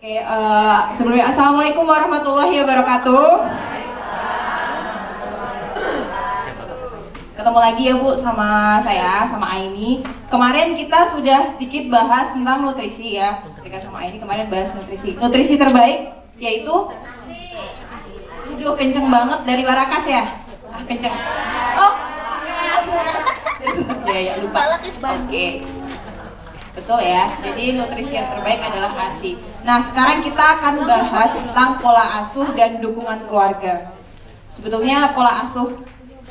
Oke, sebelumnya Assalamualaikum warahmatullahi wabarakatuh. Ketemu lagi ya Bu sama saya, sama Aini. Kemarin kita sudah sedikit bahas tentang nutrisi ya. Ketika sama Aini kemarin bahas nutrisi. Nutrisi terbaik yaitu, aduh kenceng banget, dari Warakas ya. Kenceng. Oh, ya lupa. Oke. Betul ya, jadi nutrisi yang terbaik adalah ASI. Nah, sekarang kita akan bahas tentang pola asuh dan dukungan keluarga. Sebetulnya pola asuh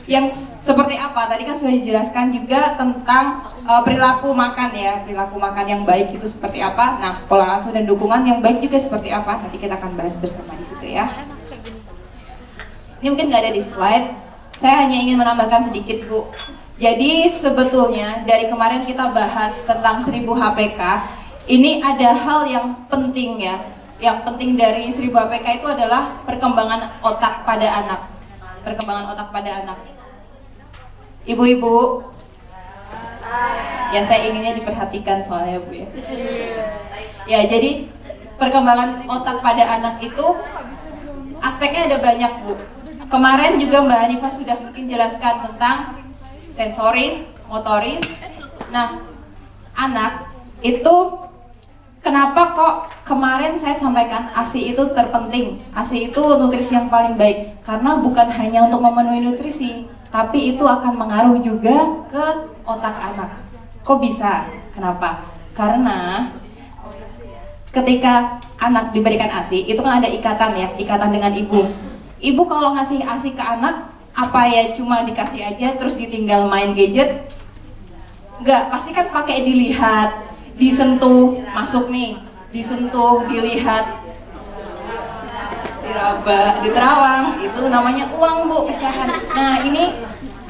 yang seperti apa? Tadi kan sudah dijelaskan juga tentang perilaku makan ya. Perilaku makan yang baik itu seperti apa? Nah, pola asuh dan dukungan yang baik juga seperti apa? Nanti kita akan bahas bersama di situ ya. Ini mungkin nggak ada di slide. Saya hanya ingin menambahkan sedikit Bu. Jadi sebetulnya dari kemarin kita bahas tentang 1000 HPK, ini ada hal yang penting ya. Yang penting dari 1000 HPK itu adalah perkembangan otak pada anak. Perkembangan otak pada anak. Ibu-ibu, ya saya inginnya diperhatikan soalnya Bu ya. Ya, jadi perkembangan otak pada anak itu aspeknya ada banyak Bu. Kemarin juga Mbak Hanifah sudah mungkin jelaskan tentang sensoris, motoris. Nah, anak itu kenapa kok kemarin saya sampaikan ASI itu terpenting, ASI itu nutrisi yang paling baik, karena bukan hanya untuk memenuhi nutrisi, tapi itu akan mengaruh juga ke otak anak. Kok bisa? Kenapa? Karena ketika anak diberikan ASI, itu kan ada ikatan ya, ikatan dengan ibu. Ibu kalau ngasih ASI ke anak, apa ya cuma dikasih aja terus ditinggal main gadget? Enggak, pasti kan pakai dilihat, disentuh, masuk nih, disentuh, dilihat, diraba, diterawang, itu namanya uang Bu, pecahan. Nah ini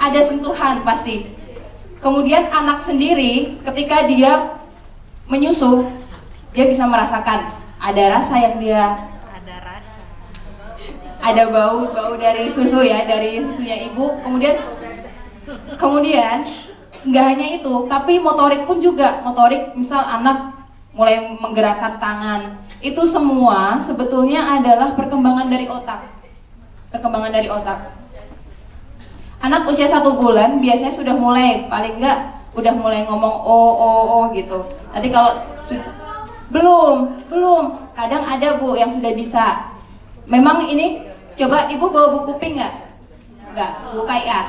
ada sentuhan pasti. Kemudian anak sendiri ketika dia menyusu, dia bisa merasakan ada rasa yang dia, ada bau dari susu ya, dari susunya ibu. Kemudian nggak hanya itu, tapi motorik pun juga. Motorik, misal anak mulai menggerakkan tangan, itu semua sebetulnya adalah perkembangan dari otak. Perkembangan dari otak. Anak usia 1 bulan biasanya sudah mulai, paling nggak udah mulai ngomong oh gitu. Nanti kalau belum, kadang ada Bu yang sudah bisa. Memang ini, coba ibu bawa buku pink nggak? Nggak, buka ya.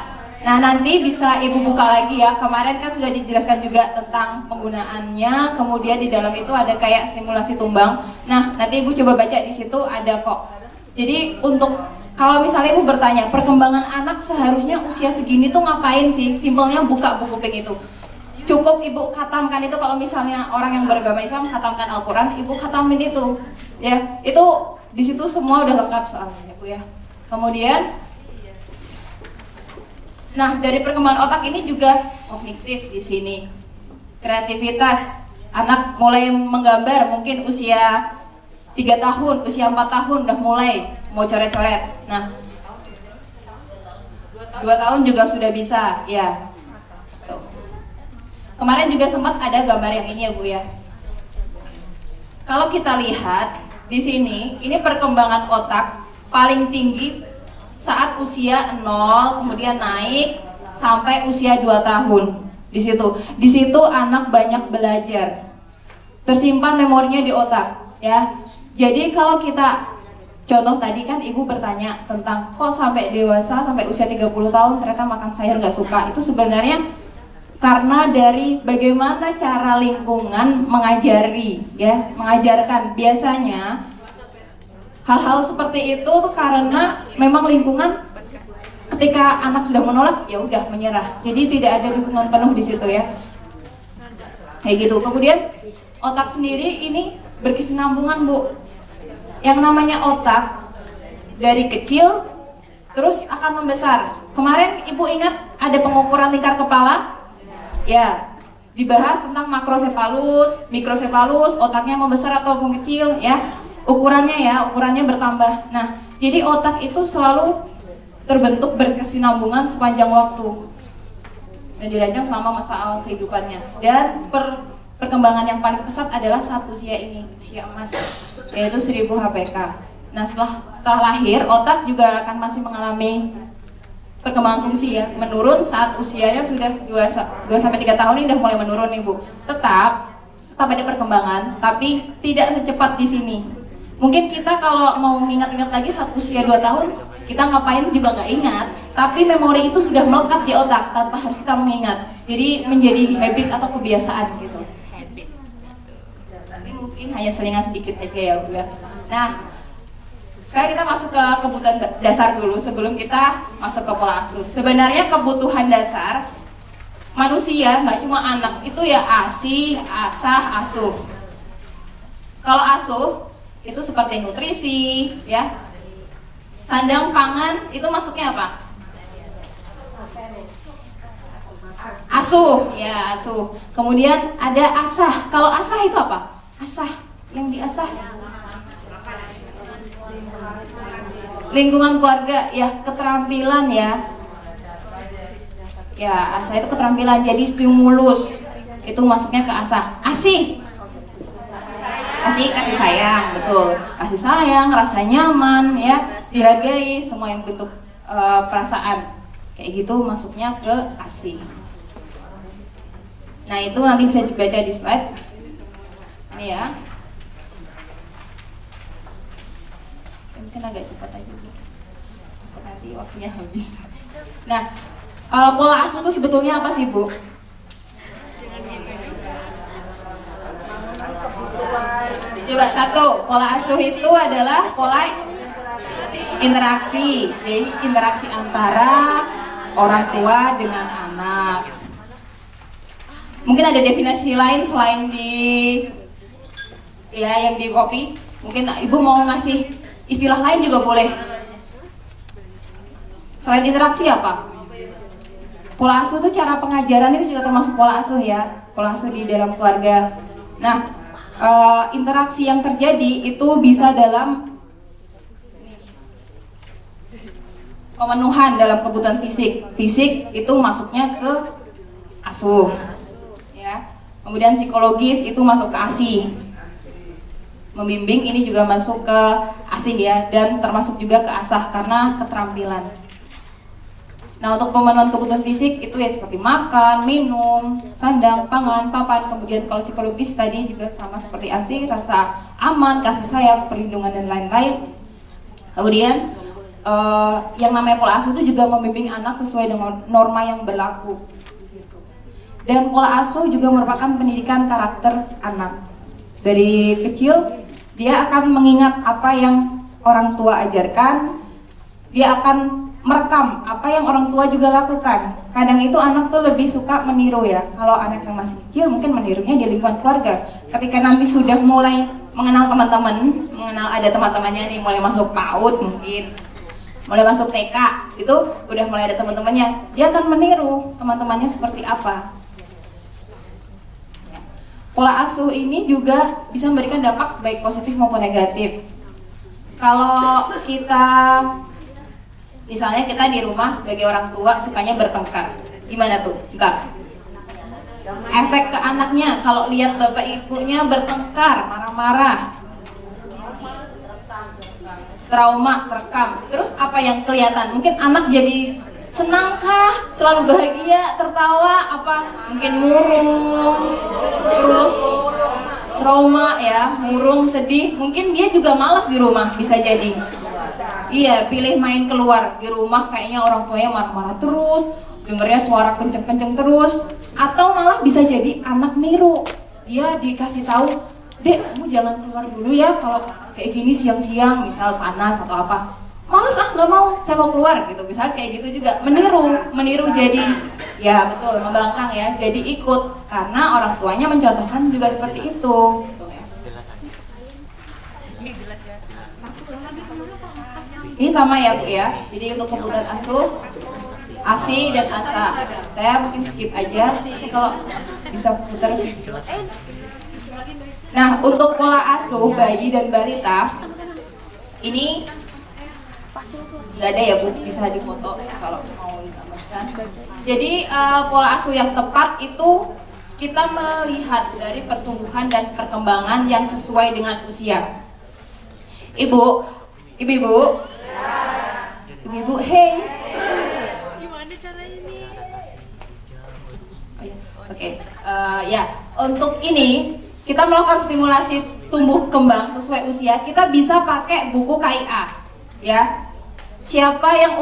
Nah nanti bisa ibu buka lagi ya. Kemarin kan sudah dijelaskan juga tentang penggunaannya. Kemudian di dalam itu ada kayak stimulasi tumbang. Nah nanti ibu coba baca di situ ada kok. Jadi untuk kalau misalnya ibu bertanya perkembangan anak seharusnya usia segini tuh ngapain sih? Simpelnya buka buku pink itu. Cukup ibu khatamkan itu. Kalau misalnya orang yang beragama Islam khatamkan Al-Quran, ibu khatamin itu. Ya itu. Di situ semua udah lengkap soalnya Bu ya. Kemudian, nah dari perkembangan otak ini juga kognitif di sini, kreativitas. Anak mulai menggambar mungkin usia 3 tahun, usia 4 tahun udah mulai mau coret-coret. Nah, 2 tahun juga sudah bisa ya. Tuh. Kemarin juga sempat ada gambar yang ini ya Bu ya. Kalau kita lihat di sini, ini perkembangan otak paling tinggi saat usia 0, kemudian naik sampai usia 2 tahun. Di situ anak banyak belajar. Tersimpan memorinya di otak, ya. Jadi kalau kita contoh tadi kan ibu bertanya tentang kok sampai dewasa, sampai usia 30 tahun ternyata makan sayur nggak suka. Itu sebenarnya karena dari bagaimana cara lingkungan mengajari, ya, mengajarkan. Biasanya hal-hal seperti itu tuh karena memang lingkungan ketika anak sudah menolak, ya udah menyerah. Jadi tidak ada dukungan penuh di situ ya. Kayak gitu. Kemudian otak sendiri ini berkesinambungan Bu. Yang namanya otak dari kecil terus akan membesar. Kemarin ibu ingat ada pengukuran lingkar kepala? Ya, dibahas tentang makrosefalus, mikrosefalus, otaknya membesar atau mengecil ya. Ukurannya bertambah. Nah, jadi otak itu selalu terbentuk berkesinambungan sepanjang waktu dan dirancang selama masa awal kehidupannya. Dan perkembangan yang paling pesat adalah saat usia ini, usia emas, yaitu 1000 HPK. Nah, setelah lahir, otak juga akan masih mengalami perkembangan fungsi ya, menurun saat usianya sudah 2-3 tahun ini udah mulai menurun nih Bu. Tetap ada perkembangan, tapi tidak secepat di sini. Mungkin kita kalau mau ingat-ingat lagi saat usia 2 tahun, kita ngapain juga nggak ingat, tapi memori itu sudah melekat di otak tanpa harus kita mengingat. Jadi menjadi habit atau kebiasaan gitu. Tapi mungkin hanya selingan sedikit aja ya Bu ya. Nah, sekarang kita masuk ke kebutuhan dasar dulu sebelum kita masuk ke pola asuh. Sebenarnya kebutuhan dasar manusia, nggak cuma anak, itu ya ASI, ASAH, asuh. Kalau asuh itu seperti nutrisi, ya. Sandang pangan itu masuknya apa? Asuh, ya asuh. Kemudian ada asah. Kalau asah itu apa? Asah, yang diasah lingkungan keluarga, ya keterampilan ya. Ya, asah itu keterampilan, jadi stimulus. Itu masuknya ke asah. ASI. ASI kasih sayang, betul. Kasih sayang, rasa nyaman ya, dihargai, semua yang bentuk perasaan. Kayak gitu masuknya ke ASI. Nah, itu nanti bisa dibaca di slide. Ini ya. Mungkin agak cepat aja Bu, nanti waktunya habis. Nah, pola asuh itu sebetulnya apa sih Bu? Coba satu, pola asuh itu adalah pola interaksi, jadi interaksi antara orang tua dengan anak. Mungkin ada definisi lain selain yang di copy. Mungkin Ibu mau ngasih istilah lain juga boleh. Selain interaksi apa? Pola asuh itu cara pengajaran itu juga termasuk pola asuh ya. Pola asuh di dalam keluarga. Nah, interaksi yang terjadi itu bisa dalam pemenuhan dalam kebutuhan fisik. Fisik itu masuknya ke asuh. Ya. Kemudian psikologis itu masuk ke ASI. Membimbing ini juga masuk ke ASI ya, dan termasuk juga ke asah karena keterampilan. Nah, untuk pemenuhan kebutuhan fisik itu ya seperti makan, minum, sandang, pangan, papan. Kemudian kalau psikologis tadi juga sama seperti ASI, rasa aman, kasih sayang, perlindungan dan lain-lain. Kemudian yang namanya pola asuh itu juga membimbing anak sesuai dengan norma yang berlaku. Dan pola asuh juga merupakan pendidikan karakter anak. Dari kecil dia akan mengingat apa yang orang tua ajarkan, dia akan merekam apa yang orang tua juga lakukan. Kadang itu anak tuh lebih suka meniru ya. Kalau anak yang masih kecil mungkin menirunya di lingkungan keluarga. Ketika nanti sudah mulai mengenal teman-teman, mengenal ada teman-temannya nih, mulai masuk PAUD mungkin, mulai masuk TK, itu udah mulai ada teman-temannya, dia akan meniru teman-temannya seperti apa. Pola asuh ini juga bisa memberikan dampak baik positif maupun negatif. Kalau kita, misalnya kita di rumah sebagai orang tua sukanya bertengkar, gimana tuh? Enggak. Efek ke anaknya kalau lihat bapak ibunya bertengkar, marah-marah, trauma terekam. Terus apa yang kelihatan? Mungkin anak jadi senangkah, selalu bahagia, tertawa, apa mungkin murung, terus trauma ya, murung, sedih. Mungkin dia juga malas di rumah, bisa jadi. Iya, pilih main keluar. Di rumah kayaknya orang tuanya marah-marah terus, dengernya suara kenceng-kenceng terus. Atau malah bisa jadi anak niru. Dia dikasih tahu, "Dek, kamu jangan keluar dulu ya kalau kayak gini siang-siang, misal panas atau apa." "Males nggak mau, saya mau keluar," gitu. Bisa kayak gitu juga, meniru jadi, ya betul, membangkang ya, jadi ikut karena orang tuanya mencontohkan juga seperti itu. Ini sama ya Bu ya. Jadi untuk kebutuhan asuh, ASI dan ASA. Saya mungkin skip aja, kalau bisa putar. Nah, untuk pola asuh bayi dan balita ini nggak ada ya Bu, bisa difoto kalau mau ditambahkan. Jadi pola asuh yang tepat itu kita melihat dari pertumbuhan dan perkembangan yang sesuai dengan usia. Ibu, ibu-ibu, ibu-ibu, hey. Gimana caranya nih? Oke, ya, untuk ini kita melakukan stimulasi tumbuh kembang sesuai usia. Kita bisa pakai buku KIA, ya. Siapa yang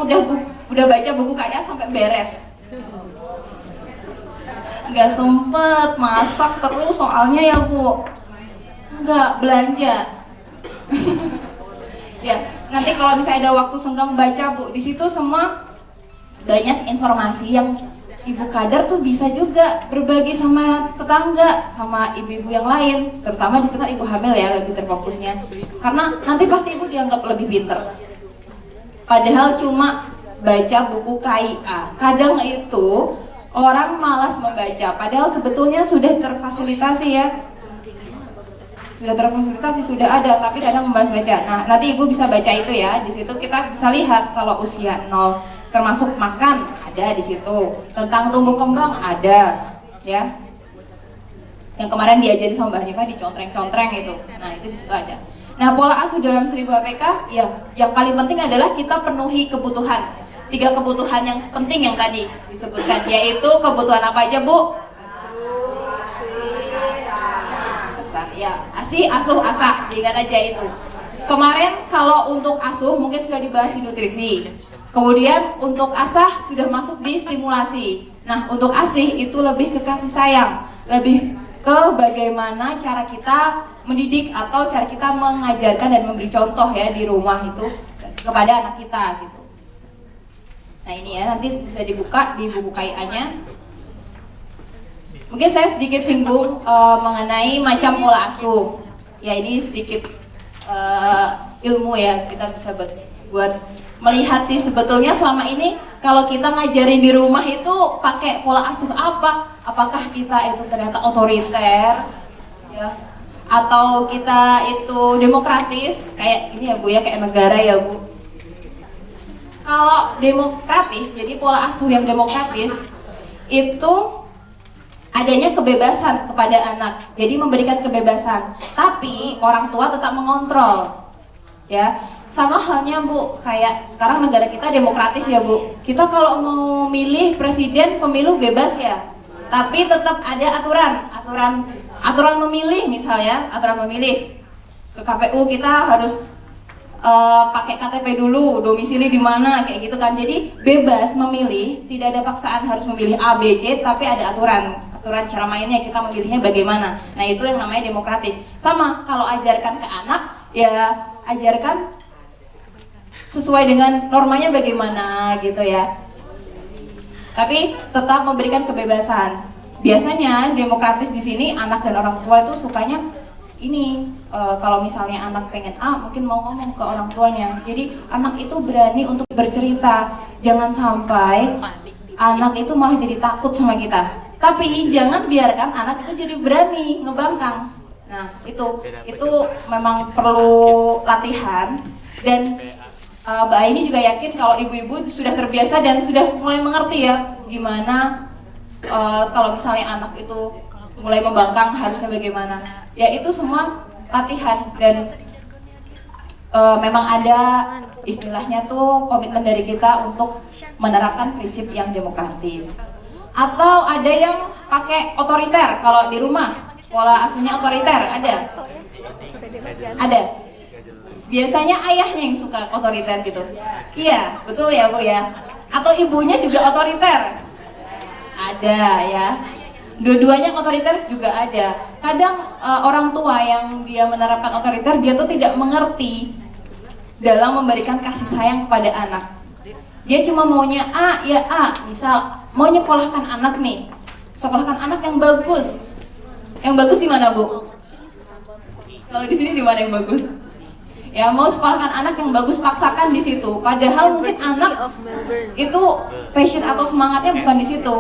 udah baca buku KIA sampai beres? Nggak sempet masak terus soalnya ya Bu, nggak belanja. Ya, nanti kalau misalnya ada waktu senggang baca Bu, di situ semua banyak informasi yang ibu kader tuh bisa juga berbagi sama tetangga, sama ibu-ibu yang lain, terutama di situ kan ibu hamil ya lebih terfokusnya, karena nanti pasti ibu dianggap lebih pinter. Padahal cuma baca buku KIA. Kadang itu orang malas membaca, padahal sebetulnya sudah terfasilitasi ya. Sudah terfasilitasi, sudah ada, tapi kadang malas baca. Nah, nanti ibu bisa baca itu ya. Di situ kita bisa lihat kalau usia 0, termasuk makan ada di situ. Tentang tumbuh kembang ada, ya. Yang kemarin diajarin sama Mbak Hanifah dicontreng-contreng itu. Nah, itu di situ ada. Nah, pola asuh dalam 1000 APK, ya, yang paling penting adalah kita penuhi kebutuhan. 3 kebutuhan yang penting yang tadi disebutkan, yaitu kebutuhan apa aja Bu? Ya, ASI, asuh, asah, diingat aja itu. Kemarin kalau untuk asuh mungkin sudah dibahas di nutrisi. Kemudian untuk asah sudah masuk di stimulasi. Nah, untuk ASIH itu lebih ke kasih sayang, lebih ke bagaimana cara kita mendidik atau cara kita mengajarkan dan memberi contoh ya di rumah itu kepada anak kita gitu. Nah, ini ya nanti bisa dibuka di buku KIA-nya. Mungkin saya sedikit singgung mengenai macam pola asuh. Ya, ini sedikit ilmu ya, kita bisa buat melihat sih sebetulnya selama ini kalau kita ngajarin di rumah itu pakai pola asuh apa? Apakah kita itu ternyata otoriter ya, atau kita itu demokratis kayak ini ya Bu ya, kayak negara ya Bu. Kalau demokratis, jadi pola asuh yang demokratis itu adanya kebebasan kepada anak, jadi memberikan kebebasan, tapi orang tua tetap mengontrol, ya. Sama halnya Bu, kayak sekarang negara kita demokratis ya Bu. Kita kalau mau milih presiden, pemilu bebas ya, tapi tetap ada aturan memilih, misalnya aturan memilih ke KPU kita harus pakai KTP dulu, domisili di mana, kayak gitu kan. Jadi bebas memilih, tidak ada paksaan harus memilih A, B, C, tapi ada aturan cara mainnya, kita memilihnya bagaimana. Nah, itu yang namanya demokratis. Sama kalau ajarkan ke anak, ya ajarkan sesuai dengan normanya bagaimana gitu ya. Tapi tetap memberikan kebebasan. Biasanya demokratis di sini anak dan orang tua itu sukanya ini, kalau misalnya anak pengen A, mungkin mau ngomong ke orang tuanya. Jadi anak itu berani untuk bercerita. Jangan sampai anak itu malah jadi takut sama kita. Tapi jangan biarkan anak itu jadi berani ngebangkang. Nah, itu memang perlu latihan. Dan Mbak Aini juga yakin kalau ibu-ibu sudah terbiasa dan sudah mulai mengerti ya gimana kalau misalnya anak itu mulai membangkang harusnya bagaimana. Ya, itu semua latihan dan memang ada istilahnya tuh komitmen dari kita untuk menerapkan prinsip yang demokratis. Atau ada yang pakai otoriter kalau di rumah, pola asuhnya otoriter ada. Biasanya ayahnya yang suka otoriter gitu. Iya, betul ya Bu ya. Atau ibunya juga otoriter. Ada ya. Dua-duanya otoriter juga ada. Kadang orang tua yang dia menerapkan otoriter, dia tuh tidak mengerti dalam memberikan kasih sayang kepada anak. Dia cuma maunya A, ya A. Misal mau nyekolahkan anak nih, sekolahkan anak yang bagus. Yang bagus di mana Bu? Kalau di sini di mana yang bagus? Ya, mau sekolahkan anak yang bagus, paksakan di situ. Padahal mungkin anak itu passion atau semangatnya bukan di situ,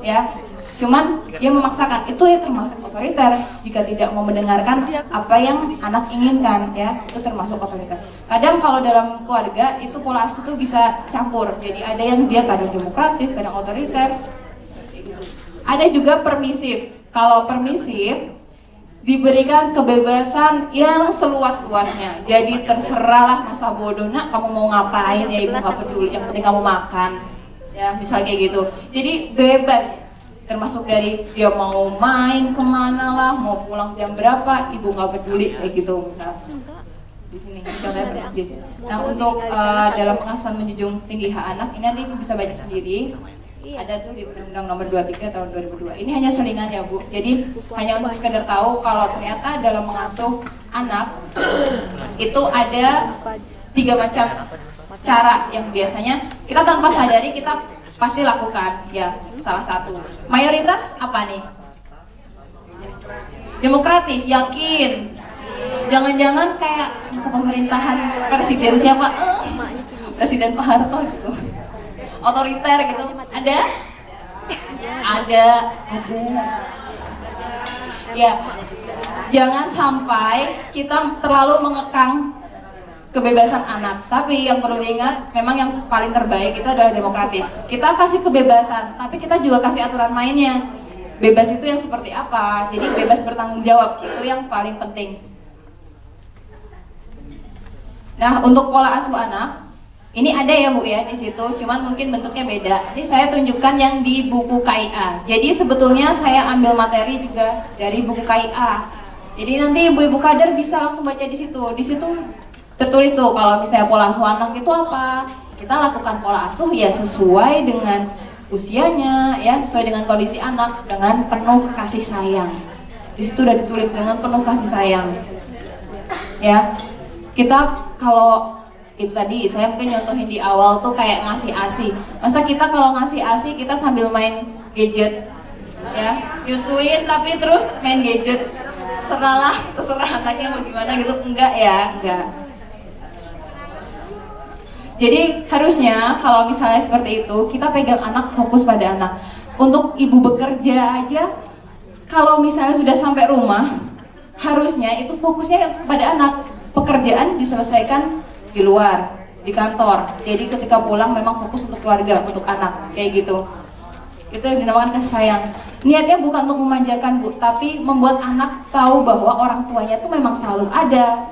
ya. Cuman dia memaksakan, itu ya termasuk otoriter. Jika tidak mau mendengarkan apa yang anak inginkan, ya, itu termasuk otoriter. Kadang kalau dalam keluarga itu pola asuh itu bisa campur. Jadi ada yang dia kadang demokratis, kadang otoriter. Ada juga permisif. Kalau permisif diberikan kebebasan yang seluas-luasnya. Jadi terserahlah masa bodoh, nak kamu mau ngapain ya ibu nggak peduli, yang penting kamu makan. Ya misal kayak gitu. Jadi bebas, termasuk dari dia mau main kemana lah, mau pulang jam berapa, ibu nggak peduli kayak gitu misal. Di sini contohnya permisif. Nah untuk dalam pengasuhan menjunjung tinggi hak anak ini nanti ibu bisa baca sendiri. Ada tuh di Undang-Undang Nomor 23 Tahun 2002. Ini hanya selingan ya Bu. Jadi hanya untuk sekedar tahu kalau ternyata dalam mengasuh anak itu ada 3 macam cara yang biasanya kita tanpa sadari kita pasti lakukan. Ya, salah satu. Mayoritas apa nih? Demokratis, yakin. Jangan-jangan kayak masa pemerintahan presiden siapa? Presiden Pak Harto gitu. Otoriter gitu, ada? Ya, jangan sampai kita terlalu mengekang kebebasan anak. Tapi yang perlu diingat, memang yang paling terbaik itu adalah demokratis. Kita kasih kebebasan, tapi kita juga kasih aturan mainnya. Bebas itu yang seperti apa? Jadi bebas bertanggung jawab, itu yang paling penting. Nah, untuk pola asuh anak ini ada ya Bu ya di situ, cuman mungkin bentuknya beda. Ini saya tunjukkan yang di buku KIA. Jadi sebetulnya saya ambil materi juga dari buku KIA. Jadi nanti ibu-ibu kader bisa langsung baca di situ. Di situ tertulis tuh kalau misalnya pola asuh anak itu apa. Kita lakukan pola asuh ya sesuai dengan usianya, ya sesuai dengan kondisi anak, dengan penuh kasih sayang. Di situ udah ditulis dengan penuh kasih sayang. Ya, kita kalau itu tadi saya mungkin nyontohin di awal tuh kayak ngasih ASI. Masa kita kalau ngasih ASI kita sambil main gadget, ya nyusuin tapi terus main gadget, terserah anaknya mau gimana gitu, enggak ya, enggak. Jadi harusnya kalau misalnya seperti itu kita pegang anak, fokus pada anak. Untuk ibu bekerja aja, kalau misalnya sudah sampai rumah, harusnya itu fokusnya pada anak. Pekerjaan diselesaikan di luar, di kantor. Jadi ketika pulang memang fokus untuk keluarga, untuk anak, kayak gitu. Itu yang dinamakan kasih sayang. Niatnya bukan untuk memanjakan Bu, tapi membuat anak tahu bahwa orang tuanya itu memang selalu ada.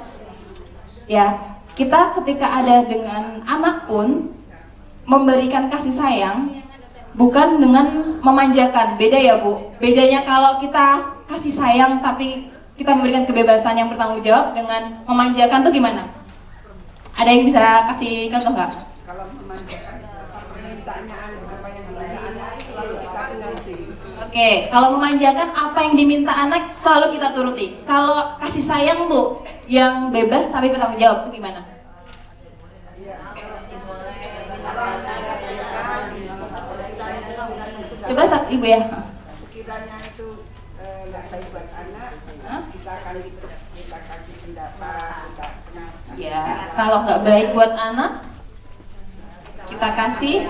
Ya, kita ketika ada dengan anak pun memberikan kasih sayang bukan dengan memanjakan. Beda ya Bu. Bedanya kalau kita kasih sayang tapi kita memberikan kebebasan yang bertanggung jawab dengan memanjakan tuh gimana? Ada yang bisa kasih contoh nggak? Kalau memanjakan permintaannya apa yang diminta anak selalu kita turuti. Oke, kalau memanjakan apa yang diminta anak selalu kita turuti. Kalau kasih sayang Bu, yang bebas tapi bertanggung jawab itu gimana? Coba saat ibu ya. Sekiranya itu nggak baik buat anak, kita akan kita kasih pendapat, kita Ya, kalau nggak baik buat anak, kita kasih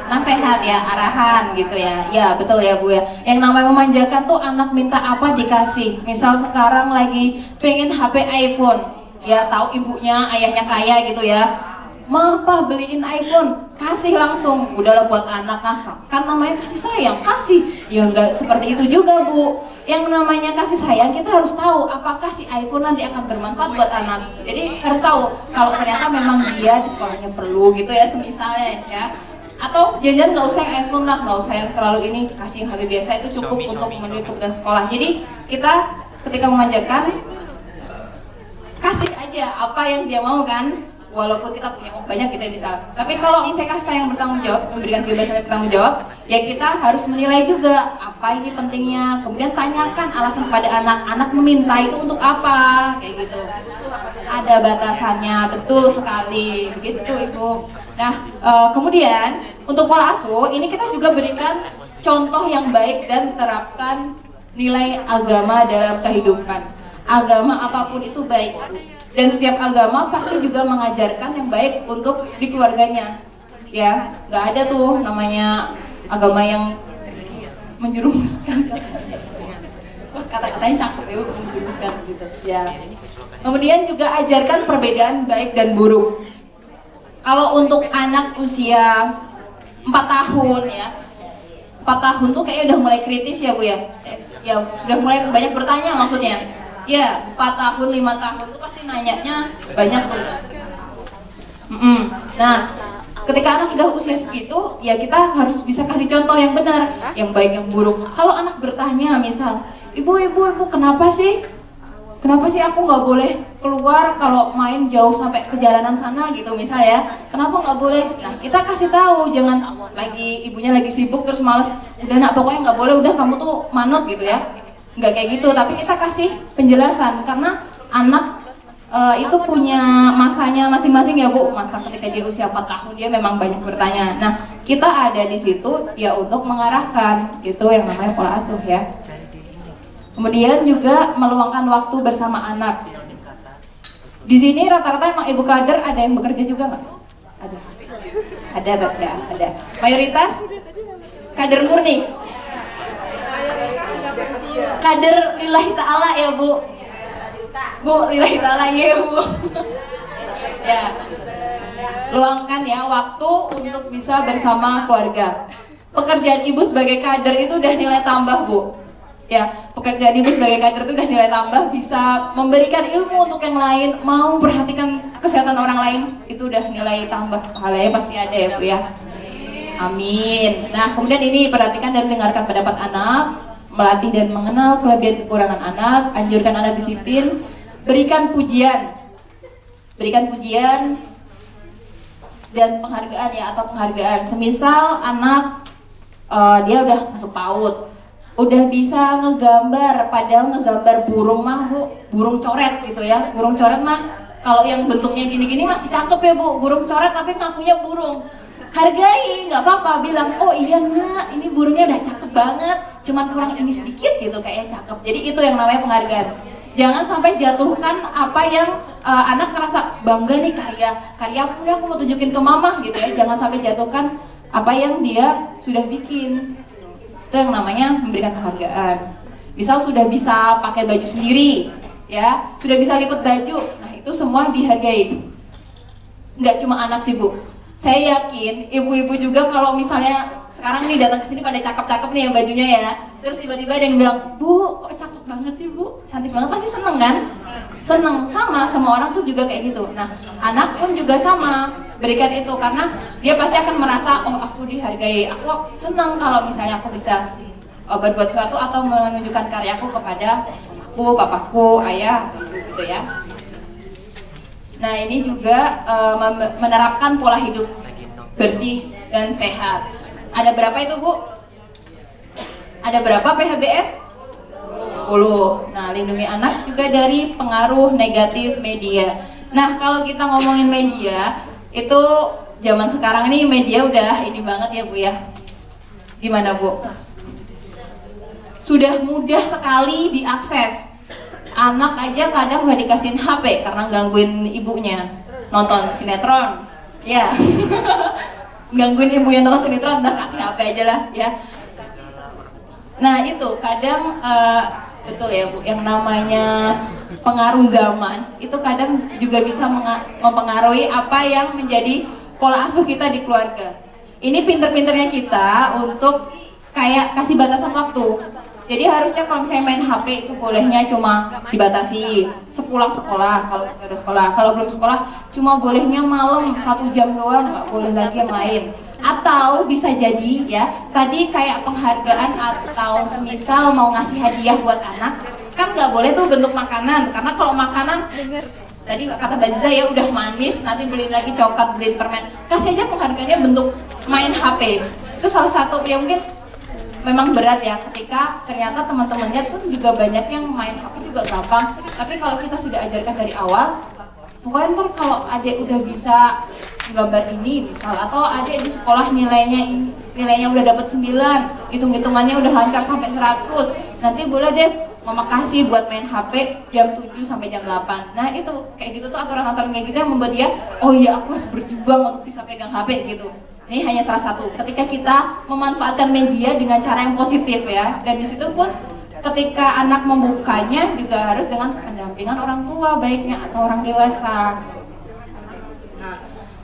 nasihat ya, arahan gitu ya. Ya betul ya Bu ya. Yang namanya memanjakan tuh anak minta apa dikasih. Misal sekarang lagi pengen HP iPhone, ya tahu ibunya, ayahnya kaya gitu ya. Mah, Pak beliin iPhone, kasih langsung. Udahlah buat anak kan namanya kasih sayang, kasih. Ya nggak seperti itu juga Bu. Yang namanya kasih sayang kita harus tahu apakah si iPhone nanti akan bermanfaat buat anak. Jadi harus tahu kalau ternyata memang dia di sekolahnya perlu gitu ya, semisalnya ya. Atau jangan nggak usah yang iPhone lah, nggak usah yang terlalu ini, kasih yang HP biasa itu cukup untuk memenuhi kebutuhan sekolah. Jadi kita ketika memanjakan kasih aja apa yang dia mau kan. Walaupun kita punya uang banyak kita bisa. Tapi kalau saya kasih sayang bertanggung jawab, memberikan kebebasan bertanggung jawab, ya kita harus menilai juga apa ini pentingnya. Kemudian tanyakan alasan pada anak. Anak meminta itu untuk apa? Kayak gitu. Ada batasannya, betul sekali. Begitu Ibu. Nah, kemudian untuk pola asuh ini kita juga berikan contoh yang baik dan terapkan nilai agama dalam kehidupan. Agama apapun itu baik. Dan setiap agama pasti juga mengajarkan yang baik untuk di keluarganya, ya nggak ada tuh namanya agama yang menjerumuskan. Wah kata-katanya cakep ya, menjerumuskan gitu. Ya. Kemudian juga ajarkan perbedaan baik dan buruk. Kalau untuk anak usia 4 tahun ya, 4 tahun tuh kayaknya udah mulai kritis ya Bu ya. ya sudah mulai banyak bertanya maksudnya. Ya, 4 tahun, 5 tahun itu pasti nanyanya banyak tuh. Nah, ketika anak sudah usia segitu, ya kita harus bisa kasih contoh yang benar, yang baik, yang buruk. Kalau anak bertanya misal, ibu, kenapa sih aku nggak boleh keluar kalau main jauh sampai ke jalanan sana gitu misal ya, kenapa nggak boleh? Nah, kita kasih tahu, jangan lagi ibunya lagi sibuk terus males, udah nak pokoknya nggak boleh, udah kamu tuh manut gitu ya, nggak kayak gitu. Tapi kita kasih penjelasan karena anak itu punya masanya masing-masing ya Bu. Masa ketika dia usia 4 tahun dia memang banyak bertanya. Nah, kita ada di situ ya untuk mengarahkan, itu yang namanya pola asuh ya. Kemudian juga meluangkan waktu bersama anak. Di sini rata-rata emang ibu kader ada yang bekerja juga nggak? Ada. Mayoritas kader murni. Kader lillahi ta'ala ya Bu. Lillahi ta'ala ya Bu. Ya. Luangkan ya waktu untuk bisa bersama keluarga. Pekerjaan ibu sebagai kader itu udah nilai tambah Bu. Ya, pekerjaan ibu sebagai kader itu udah nilai tambah, bisa memberikan ilmu untuk yang lain, mau perhatikan kesehatan orang lain, itu udah nilai tambah, pahalanya pasti ada ya Bu ya. Amin. Nah, kemudian ini perhatikan dan dengarkan pendapat anak, melatih dan mengenal kelebihan kekurangan anak, anjurkan anak disiplin, berikan pujian dan penghargaan ya, atau penghargaan. Semisal anak dia udah masuk PAUD, udah bisa ngegambar, padahal ngegambar burung mah Bu, burung coret gitu ya. Burung coret mah kalau yang bentuknya gini-gini masih cakep ya Bu, burung coret tapi ngakunya burung. Hargai, nggak apa-apa, bilang, oh iya nak, ini burungnya udah cakep banget, cuman kurang ini sedikit gitu, kayaknya cakep. Jadi itu yang namanya penghargaan. Jangan sampai jatuhkan apa yang anak ngerasa bangga nih, karya aku mau tunjukin ke mama gitu ya. Jangan sampai jatuhkan apa yang dia sudah bikin. Itu yang namanya memberikan penghargaan. Misal sudah bisa pakai baju sendiri, ya, sudah bisa lipat baju, nah itu semua dihargai. Nggak cuma anak sih Bu, saya yakin ibu-ibu juga kalau misalnya sekarang nih datang ke sini pada cakep-cakep nih ya bajunya ya, terus tiba-tiba ada yang bilang, Bu, kok cakep banget sih Bu, cantik banget, pasti seneng kan? Seneng, sama orang tuh juga kayak gitu. Nah, anak pun juga sama, berikan itu karena dia pasti akan merasa, oh aku dihargai, aku seneng kalau misalnya aku bisa berbuat sesuatu atau menunjukkan karyaku kepada aku, papaku, ayah, gitu ya. Nah, ini juga menerapkan pola hidup bersih dan sehat. Ada berapa itu Bu? Ada berapa PHBS? 10. Nah, lindungi anak juga dari pengaruh negatif media. Nah, kalau kita ngomongin media, itu zaman sekarang ini media udah ini banget ya Bu ya. Gimana Bu? Sudah mudah sekali diakses. Anak aja kadang udah dikasihin HP karena gangguin ibunya nonton sinetron. Ya. Gangguin ibunya nonton sinetron, udah kasih HP aja lah ya. Nah, itu kadang betul ya Bu, yang namanya pengaruh zaman itu kadang juga bisa mempengaruhi apa yang menjadi pola asuh kita di keluarga. Ini pinter-pinternya kita untuk kayak kasih batasan waktu. Jadi harusnya kalau misalnya main HP itu bolehnya cuma dibatasi sepulang sekolah, kalau udah sekolah. Kalau belum sekolah cuma bolehnya malam 1 jam doang, nggak boleh lagi yang lain. Atau bisa jadi ya, tadi kayak penghargaan atau semisal mau ngasih hadiah buat anak, kan nggak boleh tuh bentuk makanan, karena kalau makanan tadi kata Mbak Ziza ya udah manis, nanti beliin lagi coklat, beliin permen, kasih aja penghargaannya bentuk main HP. Itu salah satu yang mungkin memang berat ya, ketika ternyata teman-temannya pun juga banyak yang main HP juga gampang. Tapi kalau kita sudah ajarkan dari awal, pokoknya ntar kalau adik udah bisa gambar ini misal, atau adik di sekolah nilainya udah dapat 9, hitung-hitungannya udah lancar sampai 100, nanti boleh deh mama kasih buat main HP jam 7 sampai jam 8. Nah itu kayak gitu tuh aturan-aturan kayak gitu yang membuat dia, oh iya aku harus berjuang untuk bisa pegang HP gitu. Ini hanya salah satu. Ketika kita memanfaatkan media dengan cara yang positif ya, dan di situ pun ketika anak membukanya juga harus dengan pendampingan orang tua baiknya atau orang dewasa. Nah,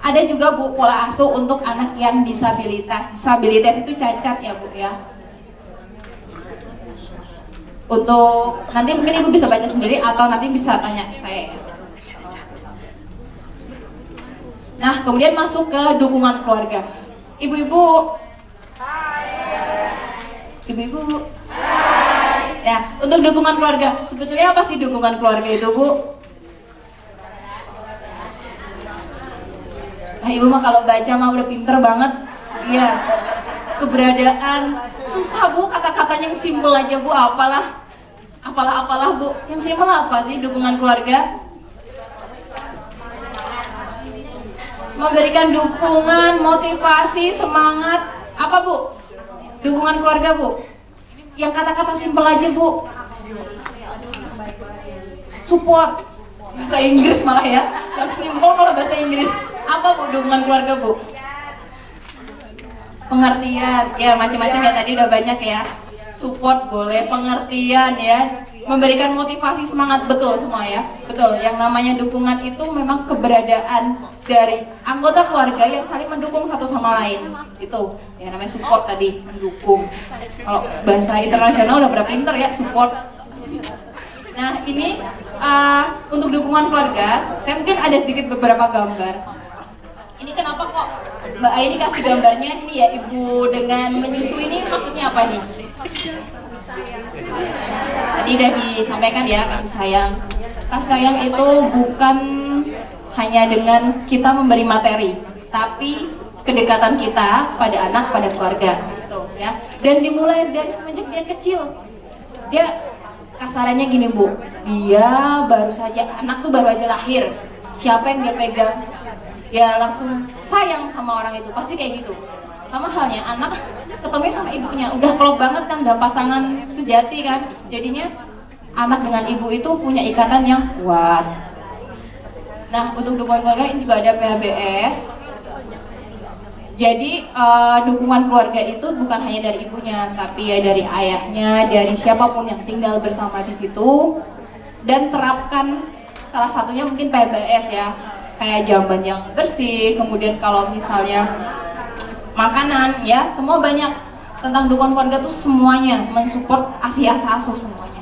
ada juga Bu pola asuh untuk anak yang disabilitas. Disabilitas itu cacat ya Bu ya. Untuk nanti mungkin ibu bisa baca sendiri atau nanti bisa tanya saya. Nah, kemudian masuk ke dukungan keluarga. Ibu-ibu. Ibu-ibu. Nah, untuk dukungan keluarga, sebetulnya apa sih dukungan keluarga itu, Bu? Nah, ibu mah kalau baca mah udah pinter banget. Iya. Keberadaan. Susah, Bu, kata-katanya yang simpel aja, Bu. Apalah, Bu. Yang simpel apa sih dukungan keluarga? Memberikan dukungan, motivasi, semangat. Apa, Bu? Dukungan keluarga, Bu. Yang kata-kata simpel aja, Bu. Support. Bahasa Inggris malah ya. Yang simpel malah bahasa Inggris. Apa, Bu, dukungan keluarga, Bu? Pengertian. Ya, macam-macam ya, tadi udah banyak ya. Support boleh, pengertian ya. Memberikan motivasi, semangat, betul semua ya. Betul, yang namanya dukungan itu memang keberadaan dari anggota keluarga yang saling mendukung satu sama lain. Itu ya namanya support tadi, mendukung. Kalau bahasa internasional udah berapa pinter ya, support. Nah, ini untuk dukungan keluarga, saya mungkin ada sedikit beberapa gambar. Ini kenapa kok Mbak Aini kasih gambarnya ini ya, ibu dengan menyusui ini maksudnya apa nih? Tadi udah disampaikan ya, kasih sayang. Kasih sayang itu bukan hanya dengan kita memberi materi, tapi kedekatan kita pada anak, pada keluarga, gitu ya. Dan dimulai dari semenjak dia kecil. Dia kasarannya gini, Bu. Dia baru saja, anak tuh baru aja lahir. Siapa yang dia pegang? Ya langsung sayang sama orang itu, pasti kayak gitu. Sama halnya anak ketemu sama ibunya, udah klop banget kan, udah pasangan sejati kan. Jadinya anak dengan ibu itu punya ikatan yang kuat. Nah, untuk dukungan keluarga ini juga ada PHBS. Jadi dukungan keluarga itu bukan hanya dari ibunya, tapi ya dari ayahnya, dari siapapun yang tinggal bersama di situ. Dan terapkan salah satunya mungkin PHBS ya, kayak jamban yang bersih. Kemudian kalau misalnya makanan ya, semua banyak tentang dukungan keluarga tuh semuanya mensupport ASI asuh semuanya.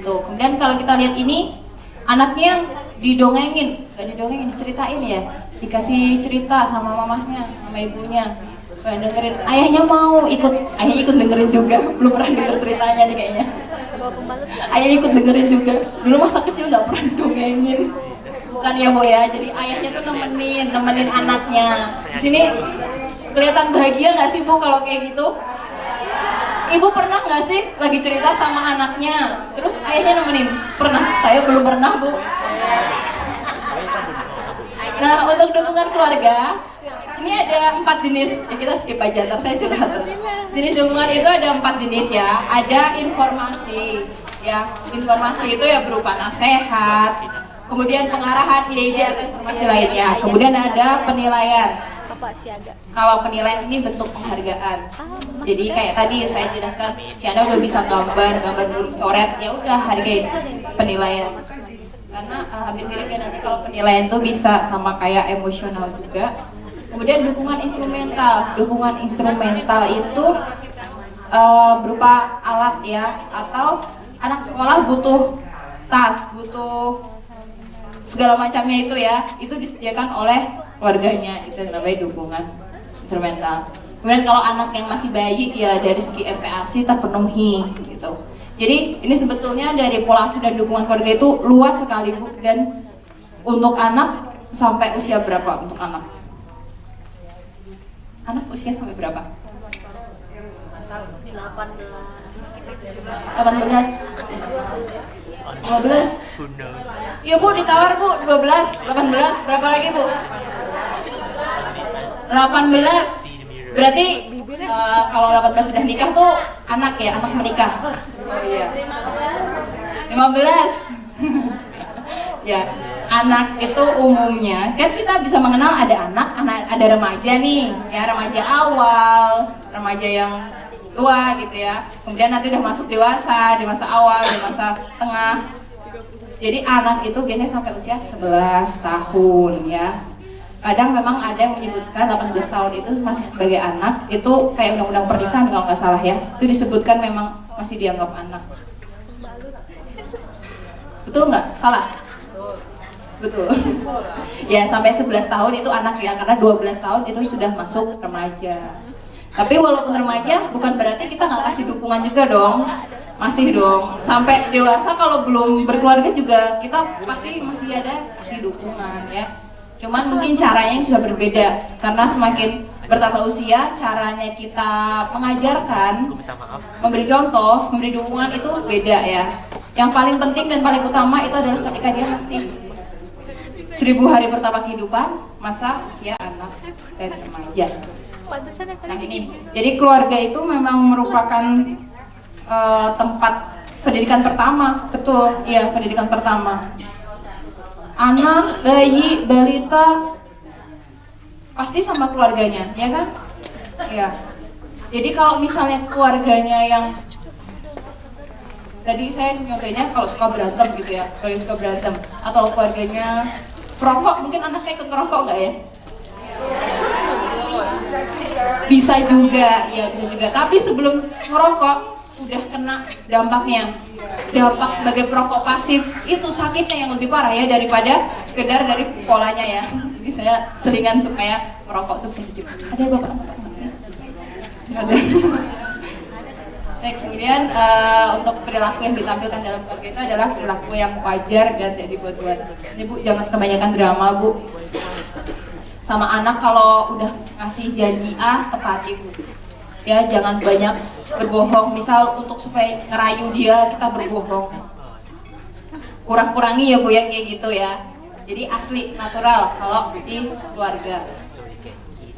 Tuh, kemudian kalau kita lihat ini anaknya didongengin, gak didongengin, diceritain ya, dikasih cerita sama mamahnya, sama ibunya, dengerin, ayahnya mau ikut, ayahnya ikut dengerin juga, belum pernah denger ceritanya nih kayaknya. Ayah ikut dengerin juga, dulu masa kecil gak pernah didongengin. Bukan ya, Bu ya, jadi ayahnya tuh nemenin anaknya. Di sini kelihatan bahagia nggak sih, Bu, kalau kayak gitu? Ibu pernah nggak sih lagi cerita sama anaknya, terus ayahnya nemenin? Pernah? Saya belum pernah, Bu. Nah, untuk dukungan keluarga, ini ada 4 jenis. Ya, kita skip aja, ntar saya curhat terus. Jenis dukungan itu ada 4 jenis ya. Ada informasi, ya. Informasi itu ya berupa nasihat, kemudian pengarahan, ide-ide atau informasi lainnya. Kemudian ada penilaian. Kalau penilaian ini bentuk penghargaan. Jadi kayak tadi saya jelaskan, si Anda udah bisa gambar coret, ya udah hargain penilaian. Karena hampir mirip ya, nanti kalau penilaian tuh bisa sama kayak emosional juga. Kemudian dukungan instrumental. Dukungan instrumental itu berupa alat ya, atau anak sekolah butuh tas, butuh segala macamnya itu ya, itu disediakan oleh keluarganya, itu namanya dukungan instrumental. Kemudian kalau anak yang masih bayi ya dari segi MPASI terpenuhi gitu. Jadi ini sebetulnya dari pola asuh dan dukungan keluarga itu luas sekali, Bu. Dan untuk anak sampai usia berapa untuk anak? Anak usia sampai berapa? 18. 15. Iya, Bu, ditawar, Bu. 12, 18, berapa lagi, Bu? 18. Berarti kalau 18 sudah nikah tuh anak ya, anak menikah. Oh iya. 15. Ya, anak itu umumnya kan kita bisa mengenal ada anak, ada remaja nih, ya remaja awal, remaja yang tua gitu ya. Kemudian nanti udah masuk dewasa, di masa awal, di masa tengah. Jadi anak itu biasanya sampai usia 11 tahun ya. Kadang memang ada yang menyebutkan 18 tahun itu masih sebagai anak, itu kayak undang-undang pernikahan kalau nggak salah ya. Itu disebutkan memang masih dianggap anak. Betul nggak? Salah? Betul. Ya, sampai 11 tahun itu anak ya, karena 12 tahun itu sudah masuk remaja. Tapi walaupun remaja, bukan berarti kita nggak kasih dukungan juga dong. Masih dong. Sampai dewasa kalau belum berkeluarga juga kita pasti masih ada kasih dukungan ya. Cuman mungkin caranya yang sudah berbeda, karena semakin bertambah usia, caranya kita mengajarkan, memberi contoh, memberi dukungan itu beda ya. Yang paling penting dan paling utama itu adalah ketika dia masih 1000 hari pertama kehidupan, masa usia anak dan remaja. Nah ini, jadi keluarga itu memang merupakan tempat pendidikan pertama, betul, iya pendidikan pertama. Anak, bayi, balita pasti sama keluarganya, ya kan? Ya. Jadi kalau misalnya keluarganya yang tadi saya nyontohnya kalau suka berantem gitu ya, kalau suka berantem, atau keluarganya perokok, mungkin anaknya ikut ngerokok nggak ya? Bisa juga, ya bisa juga. Tapi sebelum ngerokok udah kena dampaknya. Dampak sebagai perokok pasif itu sakitnya yang lebih parah ya daripada sekedar dari polanya ya. Jadi saya selingan supaya merokok itu bisa dicegah. Ada bapak sih? Ada. Next, kemudian untuk perilaku yang ditampilkan dalam keluarga itu adalah perilaku yang wajar dan tidak dibuat-buat. Ini Bu, jangan kebanyakan drama Bu. Sama anak kalau udah ngasih janji A, tepati Bu. Ya, jangan banyak berbohong. Misal untuk supaya ngerayu dia, kita berbohong. Kurang-kurangi ya Bu ya, kayak gitu ya. Jadi asli, natural kalau di keluarga.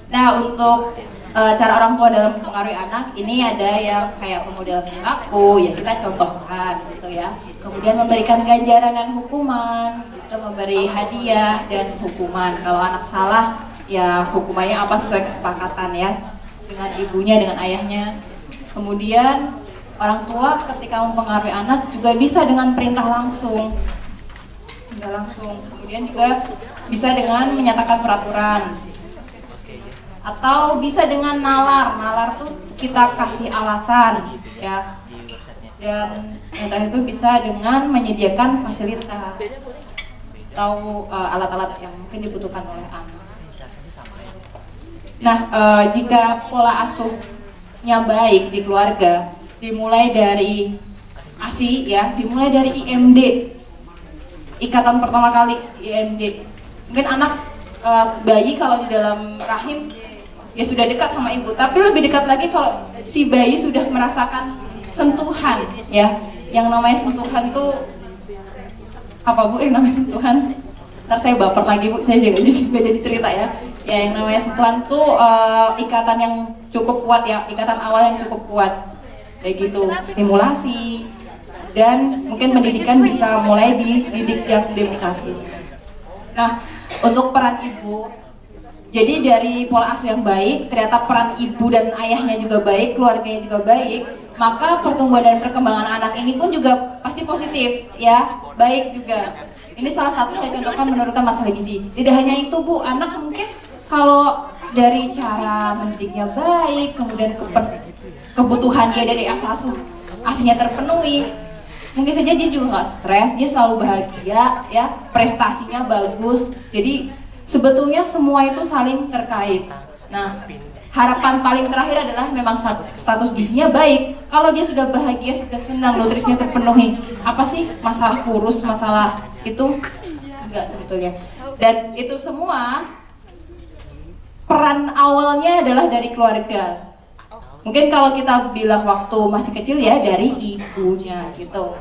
Nah, untuk cara orang tua dalam mempengaruhi anak, ini ada yang kayak pemodel perilaku, ya kita contohkan gitu ya. Kemudian memberikan ganjaran dan hukuman, gitu, memberi hadiah dan hukuman. Kalau anak salah, ya hukumannya apa sesuai kesepakatan ya, dengan ibunya, dengan ayahnya. Kemudian orang tua ketika mempengaruhi anak juga bisa dengan perintah langsung. Perintah langsung. Kemudian juga bisa dengan menyatakan peraturan. Atau bisa dengan nalar. Nalar tuh kita kasih alasan ya. Dan yang terakhir itu bisa dengan menyediakan fasilitas atau alat-alat yang mungkin dibutuhkan oleh anak. Nah, jika pola asuhnya baik di keluarga, dimulai dari ASI ya, dimulai dari IMD, ikatan pertama kali IMD. Mungkin anak bayi kalau di dalam rahim ya sudah dekat sama ibu, tapi lebih dekat lagi kalau si bayi sudah merasakan sentuhan ya. Yang namanya sentuhan tuh apa Bu? Yang namanya sentuhan? Ntar saya baper lagi Bu, saya jadi cerita ya. Ya, yang namanya sentuhan tuh ikatan yang cukup kuat ya, ikatan awal yang cukup kuat. Kayak gitu, stimulasi dan mungkin pendidikan bisa mulai dididik yang demokratis. Nah, untuk peran ibu, jadi dari pola asuh yang baik, ternyata peran ibu dan ayahnya juga baik, keluarganya juga baik, maka pertumbuhan dan perkembangan anak ini pun juga pasti positif ya, baik juga. Ini salah satu saya contohkan menurunkan masalah gizi. Tidak hanya itu Bu, anak mungkin kalau dari cara mendidiknya baik, kemudian kebutuhan dia dari aslinya terpenuhi, mungkin saja dia juga nggak stres, dia selalu bahagia, ya prestasinya bagus. Jadi sebetulnya semua itu saling terkait. Nah, harapan paling terakhir adalah memang status gizinya baik. Kalau dia sudah bahagia, sudah senang, nutrisinya terpenuhi, apa sih masalah kurus, masalah itu enggak sebetulnya. Dan itu semua peran awalnya adalah dari keluarga. Mungkin kalau kita bilang waktu masih kecil ya dari ibunya gitu.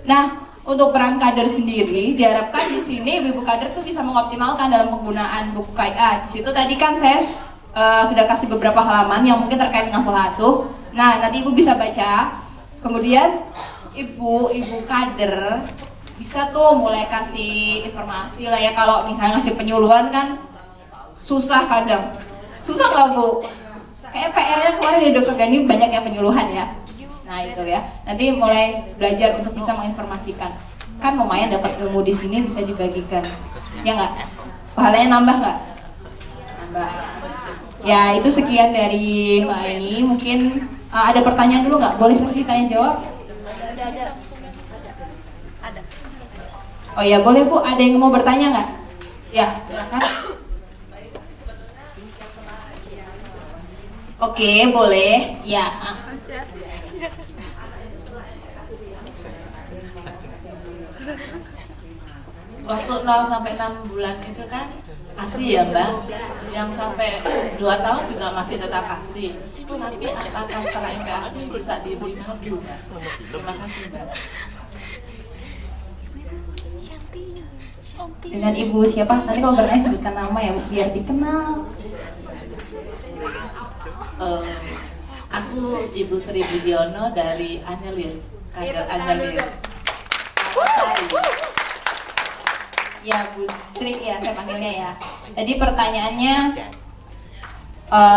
Nah, untuk peran kader sendiri diharapkan di sini ibu kader tuh bisa mengoptimalkan dalam penggunaan buku KIA. Di situ tadi kan saya sudah kasih beberapa halaman yang mungkin terkait dengan pola asuh. Nah, nanti ibu bisa baca. Kemudian ibu kader bisa tuh mulai kasih informasi lah ya, kalau misalnya ngasih penyuluhan kan susah kadang. Susah nggak Bu? Kayak PR-nya keluar dari Dokter Dani banyak yang penyuluhan ya. Nah itu ya, nanti mulai belajar untuk bisa menginformasikan. Kan lumayan dapat ilmu di sini bisa dibagikan. Ya nggak? Pahalanya nambah nggak? Nambah. Ya itu sekian dari Mbak Aini. Mungkin ada pertanyaan dulu nggak? Boleh sesi tanya jawab? Ada. Oh ya boleh Bu, ada yang mau bertanya nggak? Ya, silakan. Oke, boleh. Ya. Waktu 0 sampai 6 bulan itu kan ASI ya Mbak, yang sampai 2 tahun juga masih tetap ASI. Tapi apakah setelah MPASI bisa diberi madu? Terima kasih Mbak. Dengan Ibu siapa? Nanti kalau bertanya sebutkan nama ya Bu, biar dikenal. Aku Ibu Sri Budiono dari Anyelir, kader Anyelir. Ya Bu Sri ya saya panggilnya ya. Jadi pertanyaannya